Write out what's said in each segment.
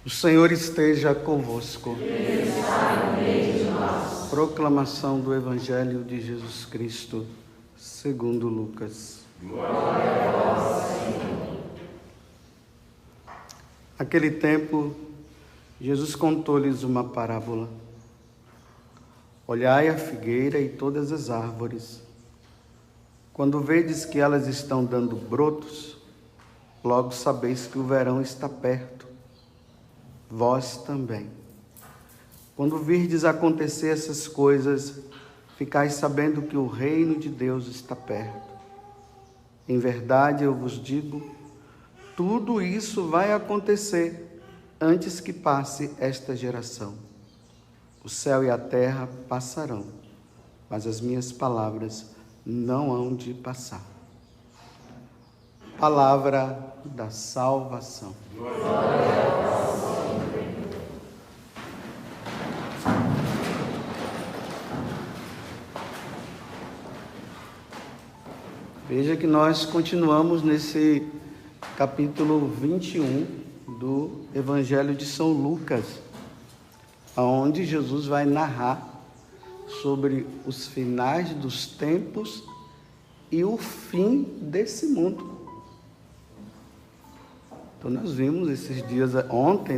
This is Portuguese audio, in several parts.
O Senhor esteja convosco. Ele está no meio de nós. Proclamação do Evangelho de Jesus Cristo, segundo Lucas. Glória a vós, Senhor. Naquele tempo, Jesus contou-lhes uma parábola. Olhai a figueira e todas as árvores. Quando vedes que elas estão dando brotos, logo sabeis que o verão está perto. Vós também. Quando virdes acontecer essas coisas, ficais sabendo que o reino de Deus está perto. Em verdade, eu vos digo, tudo isso vai acontecer antes que passe esta geração. O céu e a terra passarão, mas as minhas palavras não hão de passar. Palavra da salvação. Glória a vós. Veja que nós continuamos nesse capítulo 21 do Evangelho de São Lucas, onde Jesus vai narrar sobre os finais dos tempos e o fim desse mundo. Então nós vimos esses dias, ontem,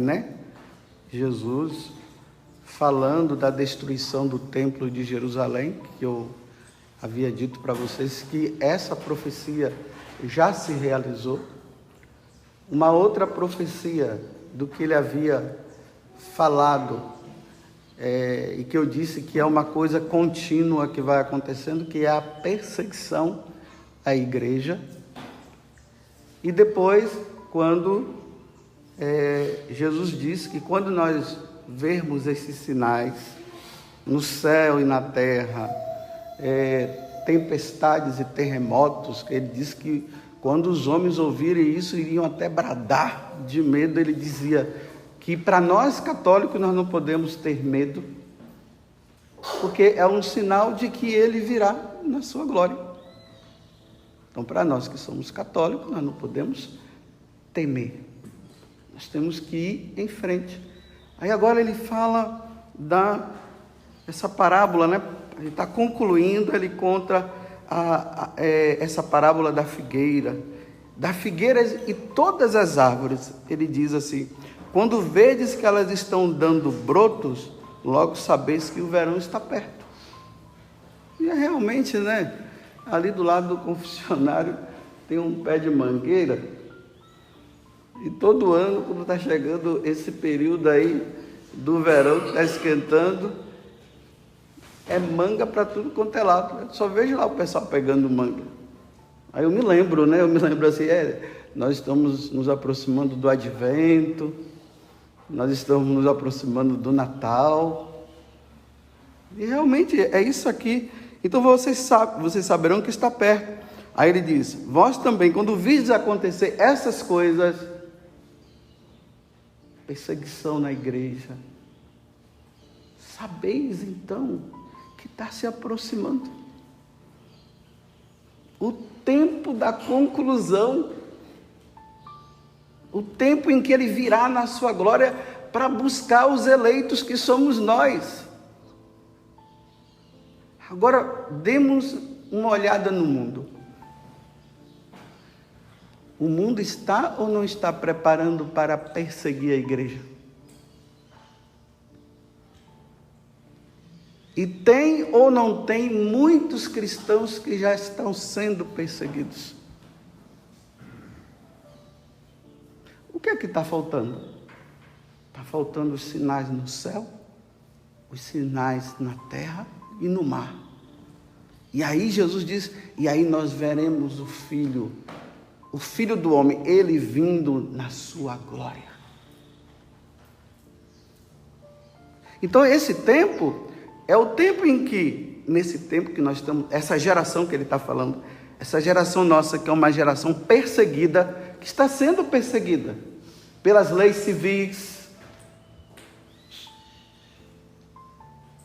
Jesus falando da destruição do templo de Jerusalém, que eu havia dito para vocês que essa profecia já se realizou. Uma outra profecia do que ele havia falado, e que eu disse que é uma coisa contínua que vai acontecendo, que é a perseguição à igreja. E depois, quando Jesus disse que quando nós vermos esses sinais no céu e na terra, tempestades e terremotos, que ele diz que quando os homens ouvirem isso, iriam até bradar de medo. Ele dizia que para nós católicos nós não podemos ter medo, porque é um sinal de que ele virá na sua glória. Então, para nós que somos católicos, nós não podemos temer, nós temos que ir em frente. Aí agora ele fala essa parábola, ele está concluindo, ele conta essa parábola da figueira e todas as árvores. Ele diz assim: quando vedes que elas estão dando brotos, logo sabeis que o verão está perto. E é realmente, ali do lado do confessionário tem um pé de mangueira, e todo ano, quando está chegando esse período aí do verão que está esquentando, é manga para tudo quanto é lado. Eu só vejo lá o pessoal pegando manga. Aí eu me lembro, assim, nós estamos nos aproximando do Advento, nós estamos nos aproximando do Natal, e realmente é isso aqui. Então vocês saberão que está perto. Aí ele diz: vós também, quando virdes acontecer essas coisas, perseguição na igreja, sabeis então que está se aproximando o tempo da conclusão, o tempo em que ele virá na sua glória para buscar os eleitos que somos nós. Agora, demos uma olhada no mundo. O mundo está ou não está preparando para perseguir a igreja? E tem ou não tem muitos cristãos que já estão sendo perseguidos? O que é que está faltando? Está faltando os sinais no céu, os sinais na terra e no mar. E aí Jesus diz, e aí nós veremos o Filho do Homem, ele vindo na sua glória. Então esse tempo é o tempo em que, nesse tempo que nós estamos, essa geração que ele está falando, essa geração nossa, que é uma geração perseguida, que está sendo perseguida pelas leis civis,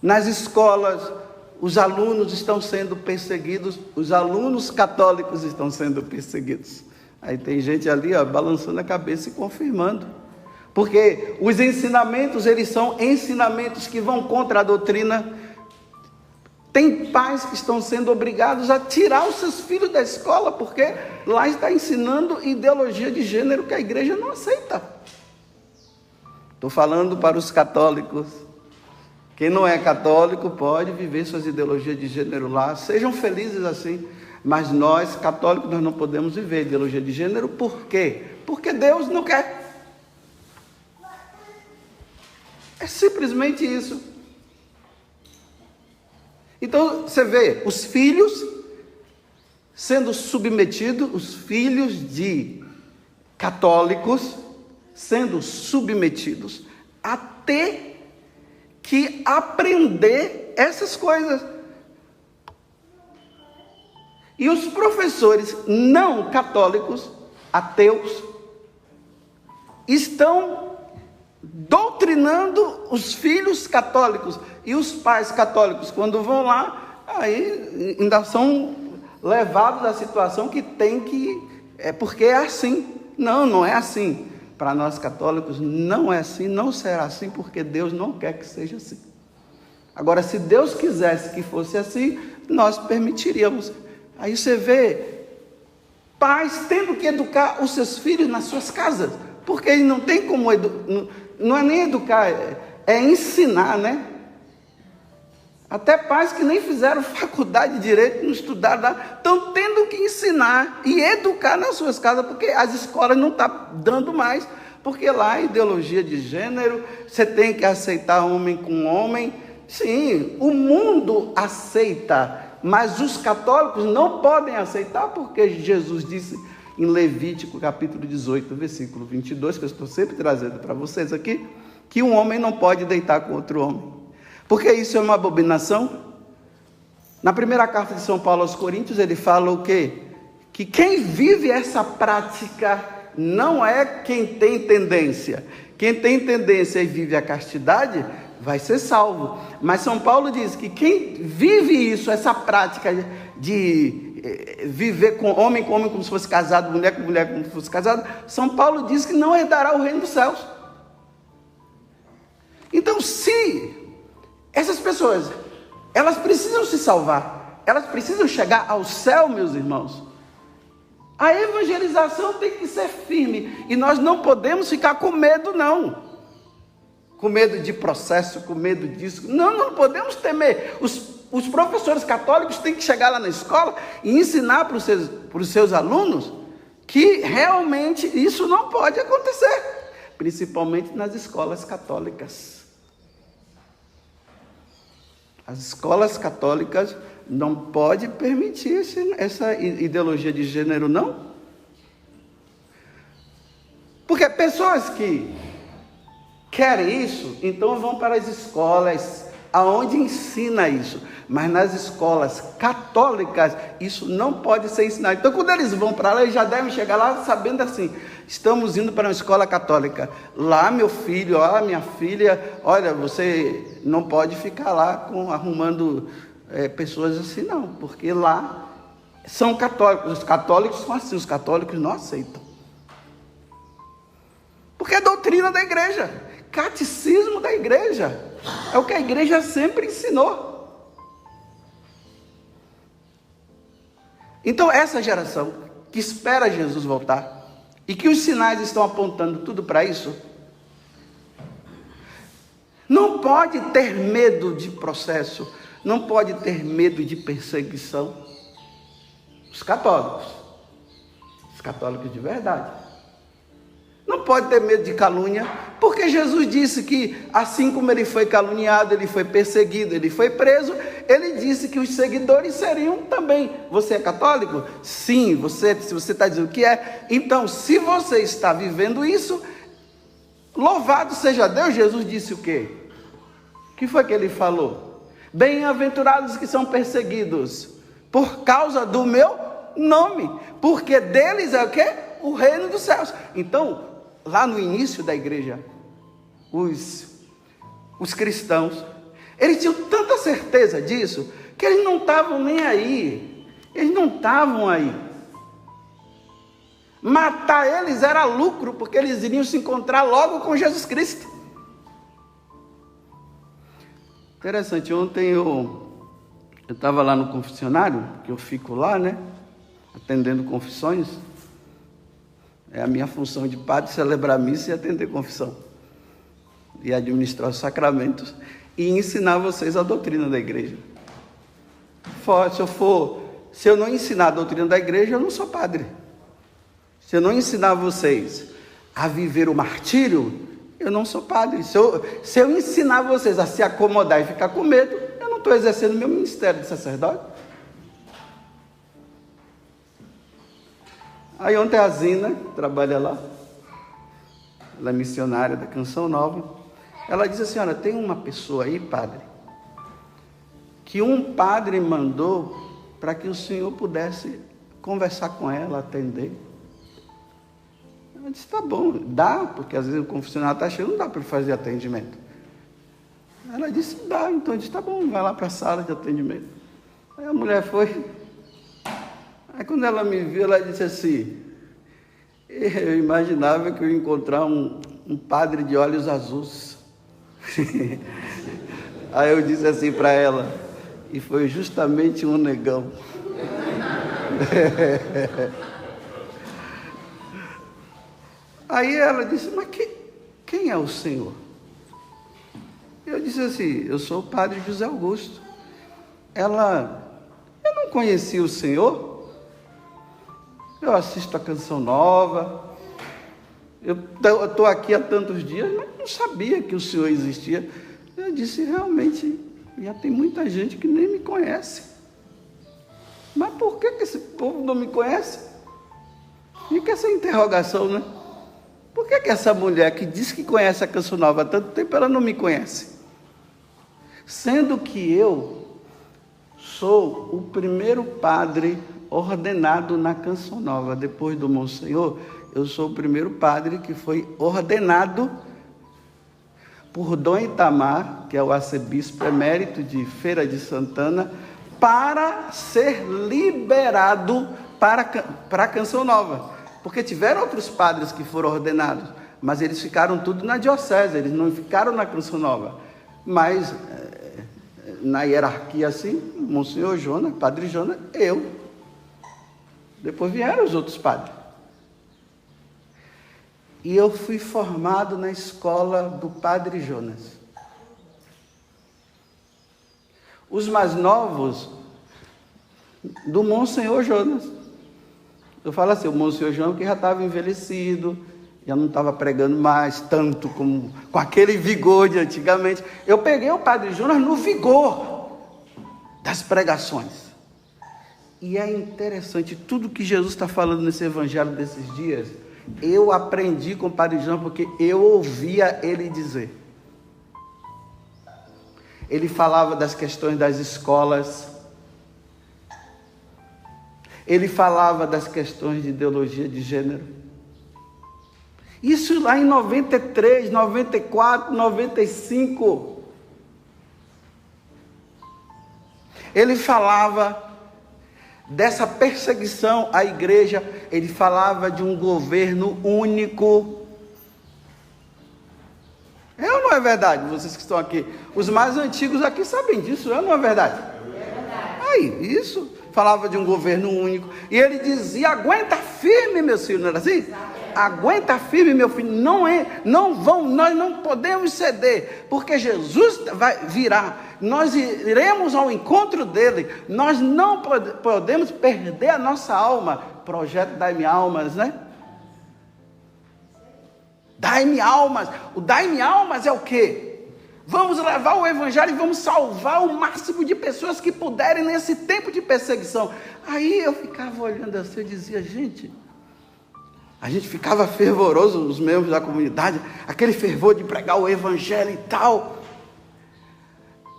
nas escolas, os alunos estão sendo perseguidos, os alunos católicos estão sendo perseguidos. Aí tem gente ali, balançando a cabeça e confirmando. Porque os ensinamentos, eles são ensinamentos que vão contra a doutrina. Tem pais que estão sendo obrigados a tirar os seus filhos da escola, porque lá está ensinando ideologia de gênero que a igreja não aceita. Estou falando para os católicos. Quem não é católico pode viver suas ideologias de gênero lá, sejam felizes assim. Mas nós, católicos, nós não podemos viver ideologia de gênero. Por quê? Porque Deus não quer. É simplesmente isso. Então, você vê, os filhos sendo submetidos, os filhos de católicos sendo submetidos a ter que aprender essas coisas. E os professores não católicos, ateus, estão doutrinando os filhos católicos. E os pais católicos, quando vão lá, aí ainda são levados à situação que tem que... É porque é assim. Não, não é assim. Para nós católicos não é assim, não será assim, porque Deus não quer que seja assim. Agora, se Deus quisesse que fosse assim, nós permitiríamos. Aí você vê pais tendo que educar os seus filhos nas suas casas, porque ele não tem como não é nem educar, é ensinar, né? Até pais que nem fizeram faculdade de direito, não estudaram, estão tendo que ensinar e educar nas suas casas, porque as escolas não estão dando mais, porque lá a ideologia de gênero, você tem que aceitar homem com homem. Sim, o mundo aceita, mas os católicos não podem aceitar, porque Jesus disse em Levítico capítulo 18, versículo 22, que eu estou sempre trazendo para vocês aqui, que um homem não pode deitar com outro homem. Porque isso é uma abominação. Na primeira carta de São Paulo aos Coríntios, ele fala o quê? Que quem vive essa prática não é quem tem tendência. Quem tem tendência e vive a castidade vai ser salvo. Mas São Paulo diz que quem vive isso, essa prática de viver com homem como se fosse casado, mulher com mulher como se fosse casado, São Paulo diz que não herdará o reino dos céus. Então, se essas pessoas, elas precisam se salvar, elas precisam chegar ao céu, meus irmãos, a evangelização tem que ser firme, e nós não podemos ficar com medo, não. Com medo de processo, com medo disso. Não podemos temer. Os professores católicos têm que chegar lá na escola e ensinar para os seus alunos que realmente isso não pode acontecer, principalmente nas escolas católicas. As escolas católicas não podem permitir essa ideologia de gênero, não. Porque pessoas que querem isso, então vão para as escolas aonde ensina isso. Mas nas escolas católicas, isso não pode ser ensinado. Então, quando eles vão para lá, eles já devem chegar lá sabendo assim: estamos indo para uma escola católica. Lá, meu filho, minha filha, olha, você não pode ficar lá arrumando pessoas assim, não. Porque lá são católicos. Os católicos são assim, os católicos não aceitam. Porque é doutrina da igreja, catecismo da igreja. É o que a igreja sempre ensinou. Então, essa geração que espera Jesus voltar, e que os sinais estão apontando tudo para isso, não pode ter medo de processo, não pode ter medo de perseguição. Os católicos de verdade, não pode ter medo de calúnia, porque Jesus disse que assim como ele foi caluniado, ele foi perseguido, ele foi preso, ele disse que os seguidores seriam também. Você é católico? Sim, se você está dizendo que é, então se você está vivendo isso, louvado seja Deus. Jesus disse o quê? O que foi que ele falou? Bem-aventurados que são perseguidos por causa do meu nome, porque deles é o quê? O reino dos céus. Então, lá no início da igreja, os cristãos, eles tinham tanta certeza disso, que eles não estavam nem aí. Eles não estavam aí. Matar eles era lucro, porque eles iriam se encontrar logo com Jesus Cristo. Interessante, ontem eu estava lá no confessionário, que eu fico lá, né, atendendo confissões. É a minha função de padre, celebrar a missa e atender confissão. E administrar os sacramentos e ensinar vocês a doutrina da igreja. Se eu não ensinar a doutrina da igreja, eu não sou padre. Se eu não ensinar vocês a viver o martírio, eu não sou padre. Se eu ensinar vocês a se acomodar e ficar com medo, eu não estou exercendo meu ministério de sacerdote. Aí ontem a Zina, que trabalha lá, ela é missionária da Canção Nova, ela disse assim: olha, tem uma pessoa aí, padre, que um padre mandou para que o senhor pudesse conversar com ela, atender. Eu disse: tá bom, dá, porque às vezes o confessionário está cheio, não dá para ele fazer atendimento. Ela disse: dá. Então eu disse: tá bom, vai lá para a sala de atendimento. Aí a mulher foi. Aí quando ela me viu, ela disse assim: eu imaginava que eu ia encontrar um padre de olhos azuis. Aí eu disse assim para ela: e foi justamente um negão. Aí ela disse: mas quem é o senhor? Eu disse assim: eu sou o padre José Augusto. Eu não conhecia o senhor. Eu assisto a Canção Nova. Eu estou aqui há tantos dias, mas não sabia que o senhor existia. Eu disse: realmente, já tem muita gente que nem me conhece. Mas por que esse povo não me conhece? Fica essa interrogação, né? Por que essa mulher que diz que conhece a Canção Nova há tanto tempo, ela não me conhece? Sendo que eu sou o primeiro padre ordenado na Canção Nova. Depois do Monsenhor, eu sou o primeiro padre que foi ordenado por Dom Itamar, que é o arcebispo emérito de Feira de Santana, para ser liberado para a Canção Nova. Porque tiveram outros padres que foram ordenados, mas eles ficaram tudo na diocese, eles não ficaram na Canção Nova. Mas, na hierarquia assim, Monsenhor Jonas, Padre Jonas, eu. Depois vieram os outros padres. E eu fui formado na escola do Padre Jonas. Os mais novos, do Monsenhor Jonas. Eu falo assim, o Monsenhor Jonas que já estava envelhecido, já não estava pregando mais tanto com aquele vigor de antigamente. Eu peguei o Padre Jonas no vigor das pregações. E é interessante, tudo que Jesus está falando nesse evangelho desses dias, eu aprendi com o Padre Jonas porque eu ouvia ele dizer. Ele falava das questões das escolas, ele falava das questões de ideologia de gênero. Isso lá em 93, 94, 95. Ele falava dessa perseguição à igreja, ele falava de um governo único. É ou não é verdade? Vocês que estão aqui, os mais antigos aqui sabem disso, é ou não é verdade? É verdade. Aí, isso, falava de um governo único, e ele dizia: aguenta firme, meu filho, não era assim? Aguenta firme, meu filho, nós não podemos ceder, porque Jesus virá, nós iremos ao encontro dele, nós não podemos perder a nossa alma. Projeto Dai-me Almas, né? Dai-me almas. O dai-me almas é o quê? Vamos levar o evangelho e vamos salvar o máximo de pessoas que puderem nesse tempo de perseguição. Aí eu ficava olhando assim, eu dizia: gente, a gente ficava fervoroso, os membros da comunidade, aquele fervor de pregar o evangelho e tal.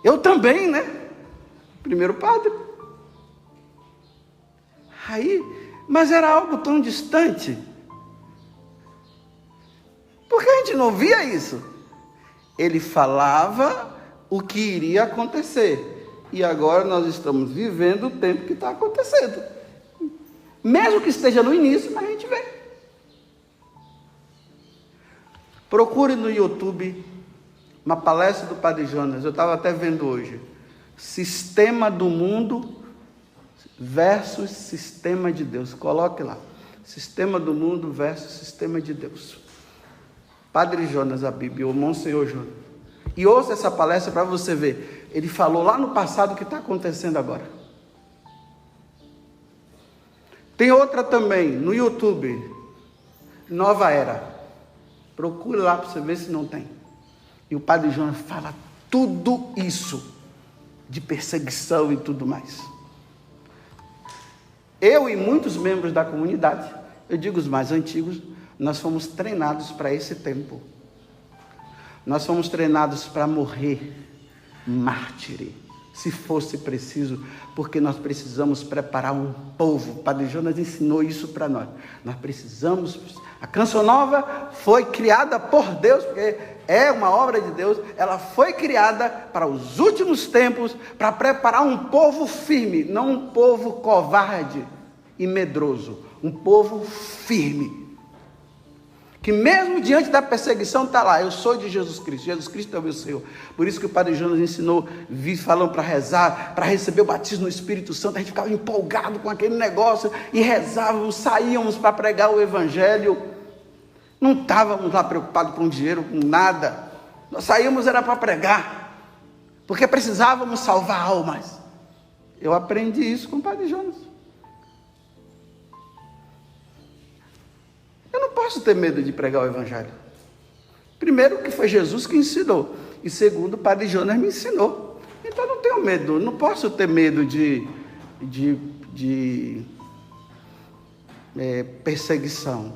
Eu também, né? Primeiro padre. Aí, mas era algo tão distante. Por que a gente não via isso? Ele falava o que iria acontecer. E agora nós estamos vivendo o tempo que está acontecendo. Mesmo que esteja no início, mas a gente vê. Procure no YouTube uma palestra do Padre Jonas, eu estava até vendo hoje. Sistema do mundo versus sistema de Deus. Coloque lá. Sistema do mundo versus sistema de Deus. Padre Jonas, a Bíblia, o Monsenhor Jonas. E ouça essa palestra para você ver. Ele falou lá no passado o que está acontecendo agora. Tem outra também no YouTube. Nova Era. Procure lá para você ver se não tem. E o Padre Jonas fala tudo isso. De perseguição e tudo mais. Eu e muitos membros da comunidade, eu digo os mais antigos, nós fomos treinados para esse tempo. Nós fomos treinados para morrer mártire, se fosse preciso, porque nós precisamos preparar um povo. O Padre Jonas ensinou isso para nós. Nós precisamos... A Canção Nova foi criada por Deus, porque é uma obra de Deus. Ela foi criada para os últimos tempos, para preparar um povo firme, não um povo covarde e medroso. Um povo firme. Que mesmo diante da perseguição está lá, eu sou de Jesus Cristo é o meu Senhor. Por isso que o Padre Jonas ensinou, falando para rezar, para receber o batismo no Espírito Santo. A gente ficava empolgado com aquele negócio e rezávamos, saíamos para pregar o Evangelho. Não estávamos lá preocupados com dinheiro, com nada. Nós saímos era para pregar, porque precisávamos salvar almas. Eu aprendi isso com o Padre Jonas. Eu não posso ter medo de pregar o Evangelho. Primeiro, que foi Jesus que ensinou. E segundo, o Padre Jonas me ensinou. Então, eu não tenho medo. Não posso ter medo de perseguição.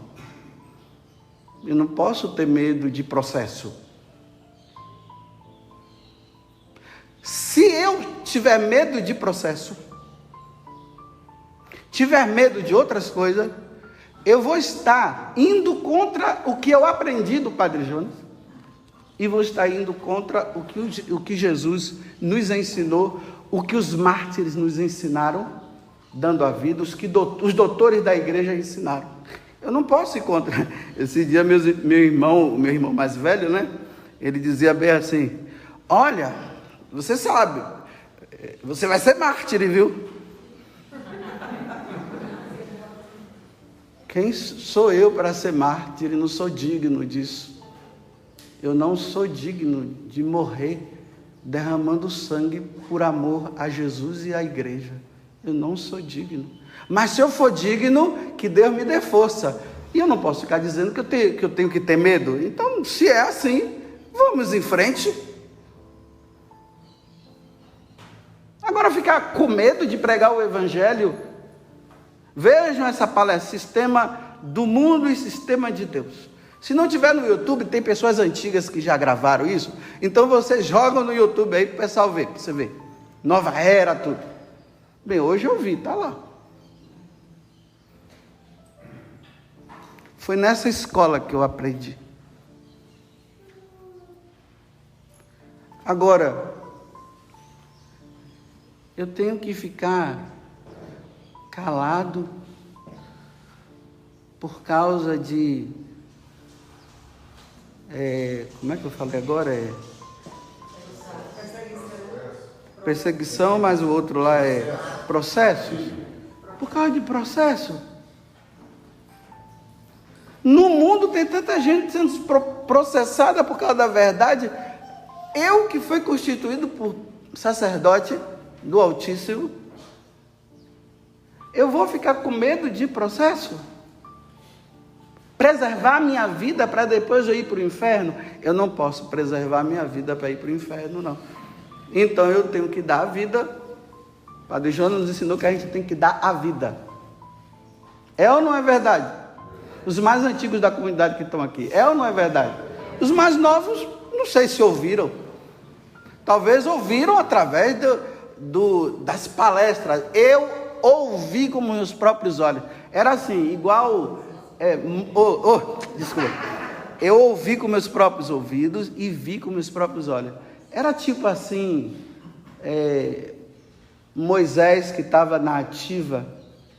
Eu não posso ter medo de processo. Se eu tiver medo de processo, tiver medo de outras coisas, eu vou estar indo contra o que eu aprendi do Padre Jonas e vou estar indo contra o que Jesus nos ensinou, o que os mártires nos ensinaram, dando a vida, os doutores da igreja ensinaram. Eu não posso ir contra. Esse dia meu irmão mais velho, né? Ele dizia bem assim: olha, você sabe, você vai ser mártir, viu? Quem sou eu para ser mártir? Eu não sou digno disso. Eu não sou digno de morrer derramando sangue por amor a Jesus e à igreja. Eu não sou digno. Mas se eu for digno, que Deus me dê força. E eu não posso ficar dizendo que eu tenho que ter medo. Então, se é assim, vamos em frente. Agora, ficar com medo de pregar o Evangelho... Vejam essa palestra, sistema do mundo e sistema de Deus. Se não tiver no YouTube, tem pessoas antigas que já gravaram isso. Então vocês jogam no YouTube aí para o pessoal ver, para você ver. Nova Era, tudo. Bem, hoje eu vi, está lá. Foi nessa escola que eu aprendi. Agora, eu tenho que ficar calado por causa de como é que eu falei agora? Perseguição, mas o outro lá é processos. Por causa de processo. No mundo tem tanta gente sendo processada por causa da verdade. Eu que fui constituído por sacerdote do Altíssimo, eu vou ficar com medo de processo? Preservar minha vida para depois eu ir para o inferno? Eu não posso preservar minha vida para ir para o inferno, não. Então eu tenho que dar a vida. O Padre Jonas nos ensinou que a gente tem que dar a vida. É ou não é verdade? Os mais antigos da comunidade que estão aqui, é ou não é verdade? Os mais novos, não sei se ouviram. Talvez ouviram através das palestras. Eu ouvi com meus próprios olhos. Era assim, igual... desculpa. Eu ouvi com meus próprios ouvidos e vi com meus próprios olhos. Era tipo assim... Moisés que estava na ativa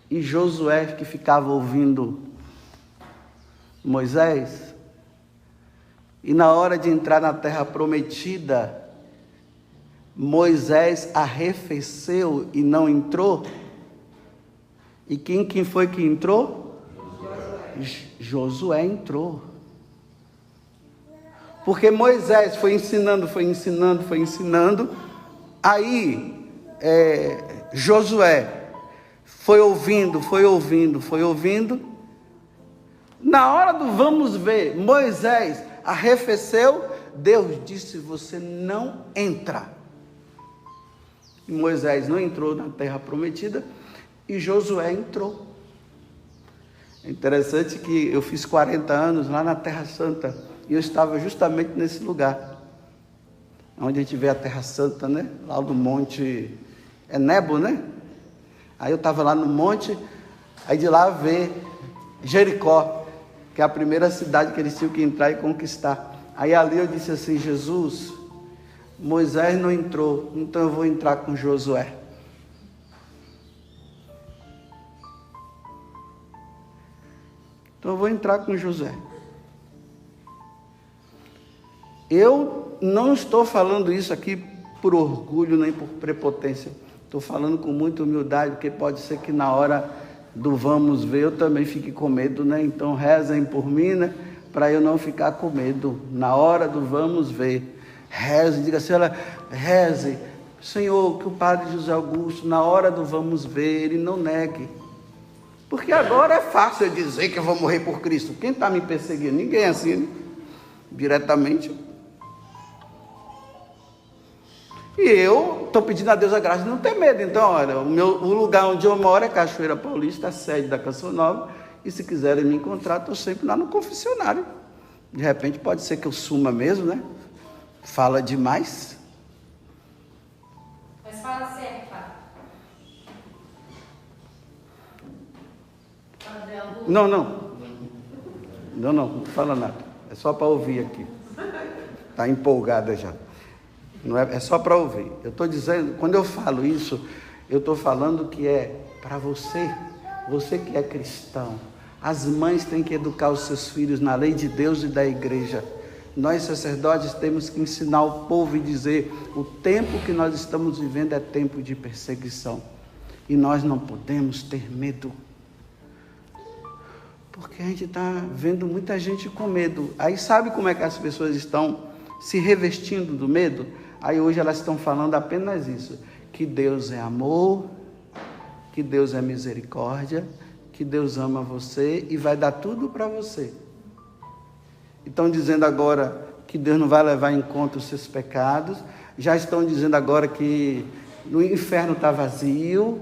e Josué que ficava ouvindo Moisés. E na hora de entrar na terra prometida, Moisés arrefeceu e não entrou. E quem foi que entrou? Josué entrou. Porque Moisés foi ensinando. Aí Josué foi ouvindo. Na hora do vamos ver, Moisés arrefeceu, Deus disse: você não entra. E Moisés não entrou na terra prometida e Josué entrou. É interessante que eu fiz 40 anos lá na Terra Santa e eu estava justamente nesse lugar, onde a gente vê a Terra Santa, né? Lá do monte, Nebo, né? Aí eu estava lá no monte, aí de lá vê Jericó, que é a primeira cidade que eles tinham que entrar e conquistar. Aí ali eu disse assim: Jesus, Moisés não entrou, então eu vou entrar com Josué. Então eu vou entrar com Josué. Eu não estou falando isso aqui por orgulho nem por prepotência. Estou falando com muita humildade, porque pode ser que na hora do vamos ver eu também fique com medo, né? Então rezem por mim, né? Para eu não ficar com medo. Na hora do vamos ver, reze, diga assim: olha, reze, Senhor, que o Padre José Augusto, na hora do vamos ver, ele não negue. Porque agora é fácil eu dizer que eu vou morrer por Cristo. Quem está me perseguindo? Ninguém assim, né? Diretamente. E eu estou pedindo a Deus a graça de não ter medo. Então, olha, o lugar onde eu moro é Cachoeira Paulista, a sede da Canção Nova. E se quiserem me encontrar, estou sempre lá no confessionário. De repente pode ser que eu suma mesmo, né? Fala demais. Mas fala certo, Padre. Não fala nada. É só para ouvir aqui. Está empolgada já. Não é só para ouvir. Eu estou dizendo, quando eu falo isso, eu estou falando que é para você que é cristão. As mães têm que educar os seus filhos na lei de Deus e da igreja. Nós, sacerdotes, temos que ensinar o povo e dizer: o tempo que nós estamos vivendo é tempo de perseguição. E nós não podemos ter medo. Porque a gente está vendo muita gente com medo. Aí sabe como é que as pessoas estão se revestindo do medo? Aí hoje elas estão falando apenas isso: que Deus é amor, que Deus é misericórdia, que Deus ama você e vai dar tudo para você. Estão dizendo agora que Deus não vai levar em conta os seus pecados. Já estão dizendo agora que o inferno está vazio,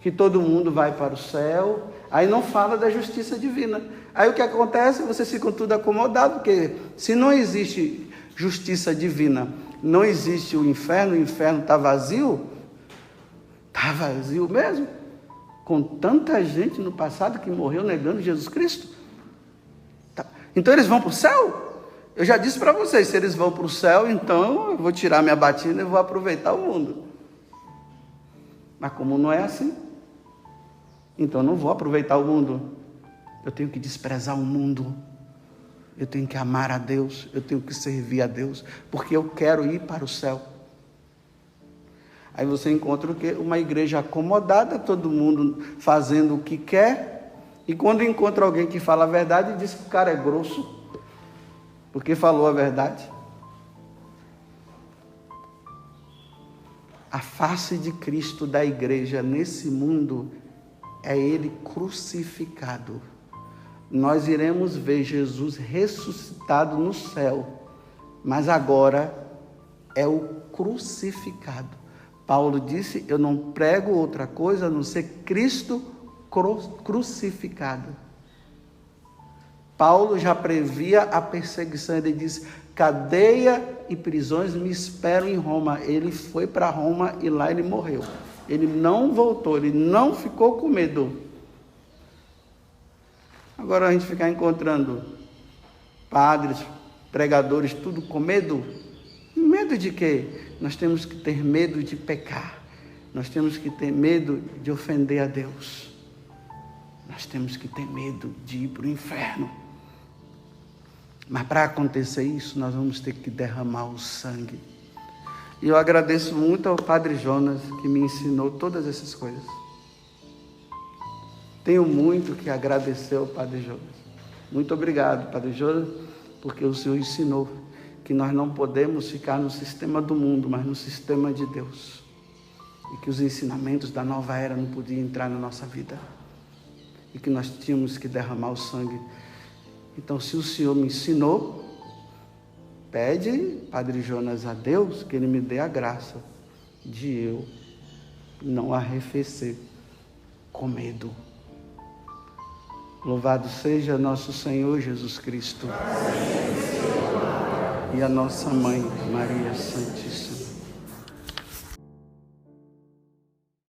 que todo mundo vai para o céu. Aí não fala da justiça divina. Aí o que acontece? Vocês ficam tudo acomodados, porque se não existe justiça divina, não existe o inferno está vazio. Está vazio mesmo. Com tanta gente no passado que morreu negando Jesus Cristo. Tá. Então eles vão para o céu? Eu já disse para vocês, se eles vão para o céu, então eu vou tirar minha batina e vou aproveitar o mundo. Mas como não é assim, então eu não vou aproveitar o mundo. Eu tenho que desprezar o mundo. Eu tenho que amar a Deus. Eu tenho que servir a Deus. Porque eu quero ir para o céu. Aí você encontra o quê? Uma igreja acomodada, todo mundo fazendo o que quer. E quando encontra alguém que fala a verdade, diz que o cara é grosso. Porque falou a verdade. A face de Cristo da igreja nesse mundo é Ele crucificado. Nós iremos ver Jesus ressuscitado no céu, mas agora é o crucificado. Paulo disse: eu não prego outra coisa a não ser Cristo crucificado. Paulo já previa a perseguição. Ele disse: cadeia e prisões me esperam em Roma. Ele foi para Roma e lá ele morreu. Ele não voltou, ele não ficou com medo. Agora a gente ficar encontrando padres, pregadores, tudo com medo. Medo de quê? Nós temos que ter medo de pecar. Nós temos que ter medo de ofender a Deus. Nós temos que ter medo de ir para o inferno. Mas para acontecer isso, nós vamos ter que derramar o sangue. E eu agradeço muito ao Padre Jonas, que me ensinou todas essas coisas. Tenho muito que agradecer ao Padre Jonas. Muito obrigado, Padre Jonas, porque o Senhor ensinou que nós não podemos ficar no sistema do mundo, mas no sistema de Deus. E que os ensinamentos da nova era não podiam entrar na nossa vida. E que nós tínhamos que derramar o sangue. Então, se o Senhor me ensinou, pede, Padre Jonas, a Deus que Ele me dê a graça de eu não arrefecer com medo. Louvado seja nosso Senhor Jesus Cristo e a nossa Mãe, Maria Santíssima.